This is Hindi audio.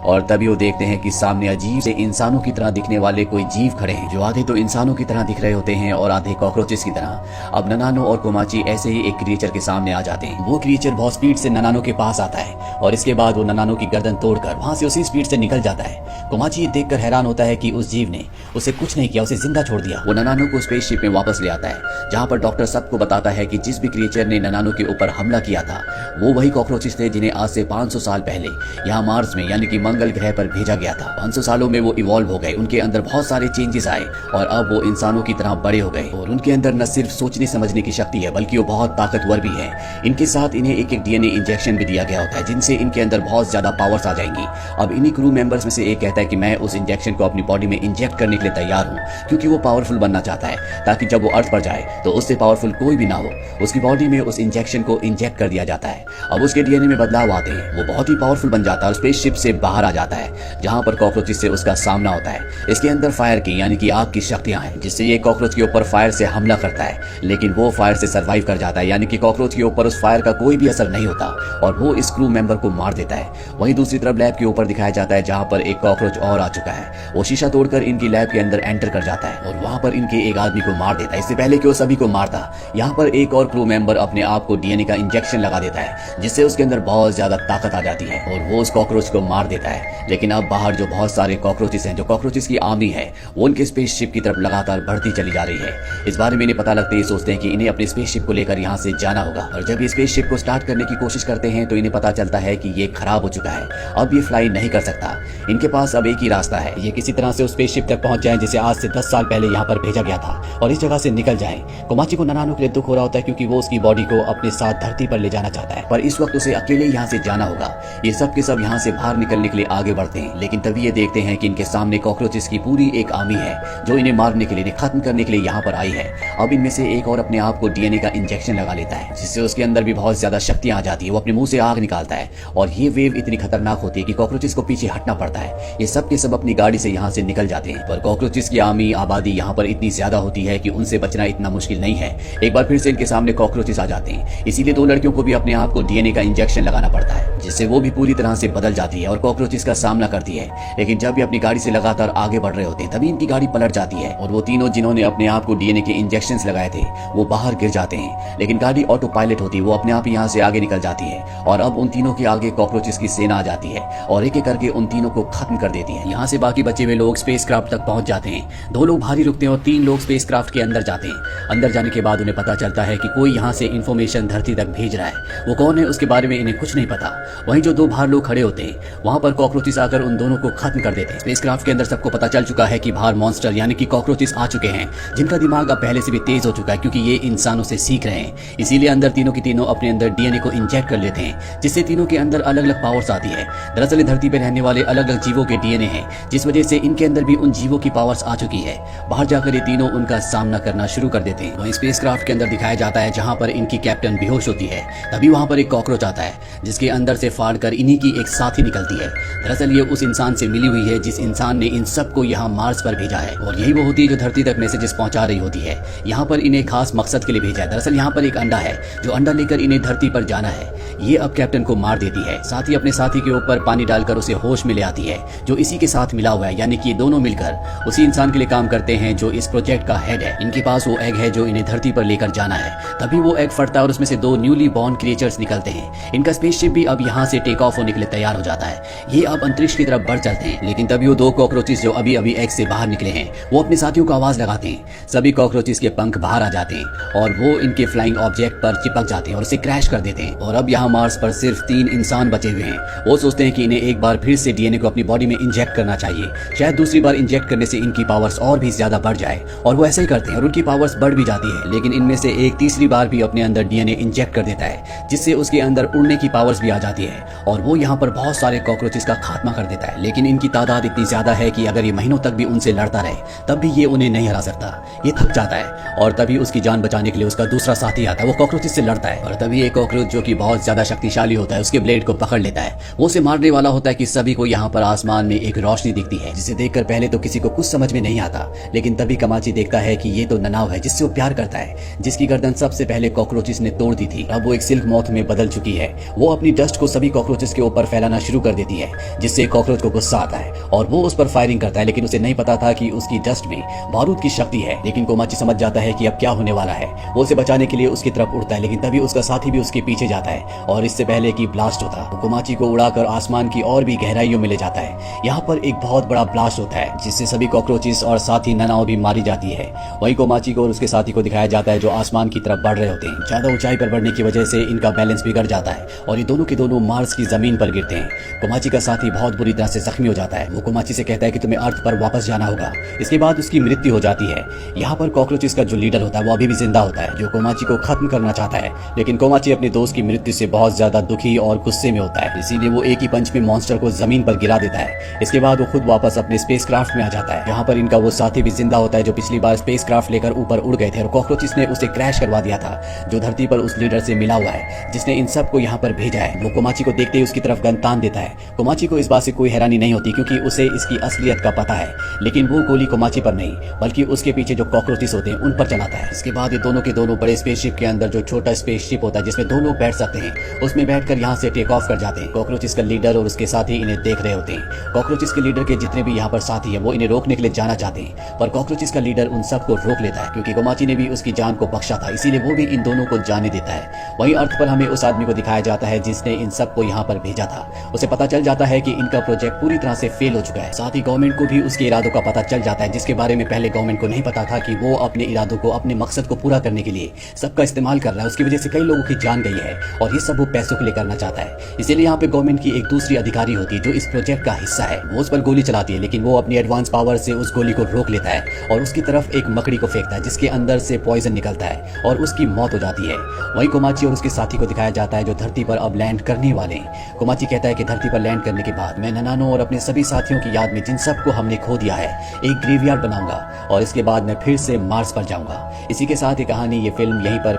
और तभी वो देखते हैं कि सामने अजीब से इंसानों की तरह दिखने वाले कोई जीव खड़े हैं, जो आधे तो इंसानों की तरह दिख रहे होते हैं और आधे कॉकरोचेस की तरह। अब ननानो और कोमाची ऐसे ही एक क्रिएचर के सामने आ जाते हैं। वो क्रिएचर बहुत स्पीड से ननानो के पास आता है और इसके बाद वो ननानो की गर्दन तोड़कर वहां से उसी स्पीड से निकल जाता है। कोमाची ये देखकर हैरान होता है कि उस जीव ने उसे कुछ नहीं किया, उसे जिंदा छोड़ दिया। वो ननानो को स्पेसशिप में वापस ले आता है, जहाँ पर डॉक्टर सबको बताता है कि जिस भी क्रिएचर ने ननानो के ऊपर हमला किया था वो वही कॉकरोचेस थे जिन्हें आज से 500 साल पहले यहाँ मार्स में यानी कि मंगल ग्रह पर भेजा गया था। 500 सालों में वो इवॉल्व हो गए, उनके अंदर बहुत सारे चेंजेस आए और अब वो इंसानों की तरह बड़े हो गए और उनके अंदर न सिर्फ सोचने समझने की शक्ति है बल्कि वो बहुत ताकतवर भी है। इनके साथ इन्हें एक डीएनए इंजेक्शन भी दिया गया होता है जिनसे इनके अंदर बहुत ज्यादा पावर्स आ जाएंगी। अब इन्हीं क्रू मेंबर्स में से एक कहता है कि मैं उस इंजेक्शन को अपनी बॉडी में इंजेक्ट करने के लिए तैयार हूँ, क्योंकि वो पावरफुल बनना चाहता है ताकि जब वो अर्थ पर जाए तो उससे पावरफुल कोई भी ना हो। उसकी बॉडी में उस इंजेक्शन को इंजेक्ट कर दिया जाता है। अब उसके डीएनए में बदलाव आते हैं, वो बहुत ही पावरफुल बन जाता है और स्पेसशिप से बाहर आ जाता है, जहां पर कॉकरोचेस से उसका सामना होता है। इसके अंदर फायर की यानी कि आग की शक्तियां हैं, जिससे ये कॉकरोच के ऊपर फायर से हमला करता है, लेकिन वो फायर से सर्वाइव कर जाता है, यानी कि कॉकरोच के ऊपर उस फायर का कोई भी असर नहीं होता और वो इस क्रू मेंबर को मार देता है। वहीं दूसरी तरफ लैब के ऊपर दिखाया जाता है जहां पर एक कॉकरोच और आ चुका है। वो शीशा तोड़कर इनकी लैब के अंदर एंटर कर जाता है और वहां पर इनके एक आदमी को मार देता है। इससे पहले कि वो सभी को मारता, यहाँ पर एक और क्रू मेंबर अपने आप को डीएनए का इंजेक्शन लगा देता है, जिससे उसके अंदर बहुत ज्यादा ताकत आ जाती है और वो उस कॉकरोच को मार देता है। लेकिन अब बाहर जो बहुत सारे कॉकरोचेस हैं, जो कॉकरोचेस की आर्मी है, वो उनके स्पेसशिप की तरफ लगातार बढ़ती चली जा रही है। इस बारे में इन्हें पता लगते ही सोचते हैं कि इन्हें अपने स्पेसशिप को लेकर यहाँ से जाना होगा और जब ये स्पेसशिप को स्टार्ट करने की कोशिश करते हैं तो इन्हें पता चलता है कि ये खराब हो चुका है, अब ये फ्लाई नहीं कर सकता। इनके पास अब एक ही रास्ता है, ये किसी तरह से उस स्पेसशिप तक पहुंच जाए जिसे आज से 10 साल पहले यहाँ पर भेजा गया था और इस जगह से निकल जाए। कोमाची को ननानो के लिए दुख हो रहा होता है क्योंकि वो उसकी बॉडी को अपने साथ धरती पर ले जाना चाहता है, पर इस वक्त उसे अकेले यहाँ से जाना होगा। ये सब के सब यहाँ से बाहर निकलने के लिए आगे बढ़ते हैं, लेकिन तभी ये देखते हैं कि इनके सामने कॉकरोचेस की पूरी एक आर्मी है जो इन्हें मारने के लिए, इन्हें खत्म करने के लिए यहाँ पर आई है। अब इनमें से एक और अपने आप को डीएनए का इंजेक्शन लगा लेता है, जिससे उसके अंदर भी बहुत ज्यादा शक्तियां आ जाती है। वो अपने मुंह से आग निकालता है और ये वेव इतनी खतरनाक होती है कि कॉकरोचेस को पीछे हटना पड़ता है। ये सब के सब अपनी गाड़ी से यहाँ से निकल जाते हैं, पर कॉकरोचेस की आर्मी आबादी यहाँ पर इतनी ज्यादा होती है कि उनसे बचना इतना मुश्किल नहीं है। एक बार फिर से इनके सामने कॉकरोचेस आ जाते हैं, इसीलिए दो लड़कियों को भी अपने आप को डीएनए का इंजेक्शन लगाना पड़ता है, जिससे वो भी पूरी तरह से बदल जाती है और कॉकरोचेस का सामना करती है। लेकिन जब भी अपनी गाड़ी से लगातार आगे बढ़ रहे होते हैं तभी इनकी गाड़ी पलट जाती है और वो तीनों जिन्होंने अपने आप को डीएनए के इंजेक्शंस लगाए थे वो बाहर गिर जाते हैं। लेकिन गाड़ी ऑटो पायलट होती है, वो अपने आप यहाँ से आगे निकल जाती है और अब उन तीनों के आगे कॉकरोचेस की सेना आ जाती है और एक एक करके उन तीनों को खत्म कर देती है। यहाँ से बाकी बचे हुए लोग स्पेसक्राफ्ट तक पहुंच जाते हैं। 2 लोग भारी रुकते हैं और 3 लोग स्पेसक्राफ्ट के अंदर जाते हैं। अंदर जाने के बाद उन्हें पता चलता है कि कोई यहाँ से इंफॉर्मेशन धरती तक भेज रहा है। वो कौन है उसके बारे में इन्हें कुछ नहीं पता। वहीं जो 2 बाहर लोग खड़े होते हैं वहां पर कॉकरोचेस आकर उन दोनों को खत्म कर देते हैं। स्पेसक्राफ्ट के अंदर सबको पता चल चुका है कि बाहर मॉन्स्टर यानी कि कॉकरोचेस आ चुके हैं, जिनका दिमाग अब पहले से भी तेज हो चुका है क्योंकि ये इंसानों से सीख रहे हैं। इसीलिए अंदर तीनों की तीनों अपने अंदर डीएनए को इंजेक्ट कर लेते हैं, जिससे तीनों के अंदर अलग अलग पावर्स आती है। दरअसल धरती पर रहने वाले अलग अलग जीवों के डीएनए हैं, जिस वजह से इनके अंदर भी उन जीवों की पावर्स आ चुकी है। बाहर जाकर ये तीनों उनका सामना करना शुरू कर देते हैं। वहीं स्पेसक्राफ्ट के अंदर दिखाया जाता है जहां पर इनकी कैप्टन बेहोश होती है, तभी वहां पर एक कॉकरोच आता है जिसके अंदर से फाड़ कर इन्हीं की एक साथी निकलती है। दरअसल ये उस इंसान से मिली हुई है जिस इंसान ने इन सबको यहाँ मार्स पर भेजा है और यही वो होती है जो धरती तक मैसेजेस पहुंचा रही होती है। यहाँ पर इन्हें खास मकसद के लिए भेजा है। दरअसल यहाँ पर एक अंडा है, जो अंडा लेकर इन्हें धरती पर जाना है। ये अब कैप्टन को मार देती है, साथ ही अपने साथी के ऊपर पानी डालकर उसे होश में ले आती है, जो इसी के साथ मिला हुआ है, यानी कि ये दोनों मिलकर उसी इंसान के लिए काम करते हैं जो इस प्रोजेक्ट का हेड है। इनके पास वो एग है जो इन्हें धरती पर लेकर जाना है। तभी वो एग फटता है और उसमें से 2 न्यूली बॉर्न क्रिएचर्स निकलते हैं। इनका स्पेसशिप भी अब यहाँ से टेक ऑफ होने के लिए तैयार हो जाता है। ये अब अंतरिक्ष की तरफ बढ़ चलते हैं, लेकिन तभी वो 2 कॉकरोचेस जो अभी अभी एग से बाहर निकले हैं वो अपने साथियों को आवाज लगाते हैं। सभी कॉकरोचेस के पंख बाहर आ जाते हैं और वो इनके फ्लाइंग ऑब्जेक्ट पर चिपक जाते हैं और उसे क्रैश कर देते हैं। और अब यहाँ मार्स पर सिर्फ 3 इंसान बचे हुए हैं। वो सोचते हैं कि इन्हें एक बार फिर से डीएनए को अपनी बॉडी में इंजेक्ट करना चाहिए, शायद दूसरी बार इंजेक्ट करने से इनकी पावर्स और भी ज्यादा बढ़ जाए। और वो ऐसे ही करते हैं और उनकी पावर्स बढ़ भी जाती है। लेकिन इनमें से एक तीसरी बार भी अपने अंदर डीएनए इंजेक्ट कर देता है, जिससे उसके अंदर उड़ने की पावर्स भी आ जाती है और वो यहाँ पर बहुत सारे कॉकरोचेस का खात्मा कर देता है। लेकिन इनकी तादाद इतनी ज्यादा है कि अगर ये महीनों तक भी उनसे लड़ता रहे तब भी ये उन्हें नहीं हरा सकता। ये थक जाता है और तभी उसकी जान बचाने के लिए उसका दूसरा साथी आता है। वो कॉकरोचेस से लड़ता है और तभी एक कॉकरोच जो कि बहुत ज्यादा शक्तिशाली होता है उसके ब्लेड को पकड़ लेता है। वो उसे मारने वाला होता है कि सभी को यहाँ पर आसमान में एक रोशनी दिखती है, जिसे देखकर पहले तो किसी को कुछ समझ में नहीं आता, लेकिन तभी कमाची देखता है कि ये तो ननाव है जिससे वो प्यार करता है, जिसकी गर्दन सबसे पहले कॉकरोचेस ने तोड़ दी थी। अब वो एक सिल्क मॉथ में बदल चुकी है। वो अपनी डस्ट को सभी कॉकरोचेस के ऊपर फैलाना शुरू कर देती है, जिससे कॉकरोच को गुस्सा आता है और वो उस पर फायरिंग करता है, लेकिन उसे नहीं पता था कि उसकी डस्ट में बारूद की शक्ति है। लेकिन कोमाची समझ जाता है कि अब क्या होने वाला है। वो उसे बचाने के लिए उसकी तरफ उड़ता है, लेकिन तभी उसका साथी भी उसके पीछे जाता है और इससे पहले कि ब्लास्ट होता है, कोमाची को उड़ाकर आसमान की और भी गहराइयों में ले जाता है। यहाँ पर एक बहुत बड़ा ब्लास्ट होता है, जिससे सभी कॉकरोचेस और साथी ननाओ भी मारी जाती है। वहीं कोमाची को और उसके साथी को दिखाया जाता है जो आसमान की तरफ बढ़ रहे होते हैं। ज्यादा ऊंचाई पर बढ़ने की वजह से इनका बैलेंस बिगड़ जाता है और ये दोनों के दोनों मार्स की जमीन पर गिरते हैं। कोमाची का साथी बहुत बुरी तरह से जख्मी हो जाता है। वो कोमाची से कहता है कि तुम्हें अर्थ पर वापस जाना होगा। इसके बाद उसकी मृत्यु हो जाती है। यहाँ पर कॉकरोचेस का जो लीडर होता है वो अभी भी जिंदा होता है, जो कोमाची को खत्म करना चाहता है, लेकिन कोमाची अपने दोस्त की मृत्यु से बहुत ज्यादा दुखी और गुस्से में होता है, इसीलिए वो एक ही पंच में मॉन्स्टर को जमीन पर गिरा देता है। इसके बाद वो खुद वापस अपने स्पेसक्राफ्ट में आ जाता है। यहाँ पर इनका वो साथी भी जिंदा होता है जो पिछली बार स्पेसक्राफ्ट लेकर ऊपर उड़ गए थे और कॉकरोचेस ने उसे क्रैश करवा दिया था, जो धरती पर उस लीडर से मिला हुआ है जिसने इन सबको यहाँ पर भेजा है। वो कोमाची को देखते ही उसकी तरफ गन तान देता है। कोमाची को इस बात से कोई हैरानी नहीं होती क्योंकि उसे इसकी असलियत का पता है, लेकिन वो गोली कोमाची पर नहीं बल्कि उसके पीछे जो कॉकरोचेस होते हैं उन पर चलाता है। इसके बाद ये दोनों के दोनों बड़े स्पेसशिप के अंदर जो छोटा स्पेसशिप होता है जिसमें दो लोग बैठ सकते हैं, उसमें बैठकर यहाँ से टेक ऑफ कर जाते हैं। कॉकरोचेस का लीडर और उसके साथी इन्हें देख रहे होते हैं। कॉकरोचेस के लीडर के जितने भी यहाँ पर साथी हैं वो इन्हें रोकने के लिए जाना चाहते हैं, पर कॉकरोचेस का लीडर उन सबको रोक लेता है क्योंकि कोमाची ने भी उसकी जान को बख्शा था, इसीलिए वो भी इन दोनों को जाने देता है। वहीं अर्थ पर हमें उस आदमी को दिखाया जाता है जिसने इन सबको यहाँ पर भेजा था। उसे पता चल जाता है कि इनका प्रोजेक्ट पूरी तरह से फेल हो चुका है। साथ ही गवर्नमेंट को भी उसके इरादों का पता चल जाता है, जिसके बारे में पहले गवर्नमेंट को नहीं पता था कि वो अपने इरादों को, अपने मकसद को पूरा करने के लिए सबका इस्तेमाल कर रहा है। उसकी वजह से कई लोगों की जान गई है और ये सब वो पैसों के लिए करना चाहता है। इसीलिए यहाँ पे गवर्नमेंट की एक दूसरी अधिकारी होती है जो इस प्रोजेक्ट का हिस्सा है। वो उस पर गोली चलाती है, लेकिन वो अपनी एडवांस पावर से उस गोली को रोक लेता है और उसकी तरफ एक मकड़ी को फेंकता है जिसके अंदर से पॉइजन निकलता है और उसकी मौत हो जाती है। वहीं कोमाची और उसके साथी को दिखाया जाता है जो धरती पर अब लैंड करने वाले हैं। कोमाची कहता है कि धरती पर लैंड करने के बाद मैं ननानो और अपने सभी साथियों की याद में जिन सबको हमने खो दिया है एक ग्रेवयार्ड बनाऊंगा और इसके बाद मैं फिर से मार्स पर जाऊंगा। इसी के साथ ये कहानी, ये फिल्म यहीं पर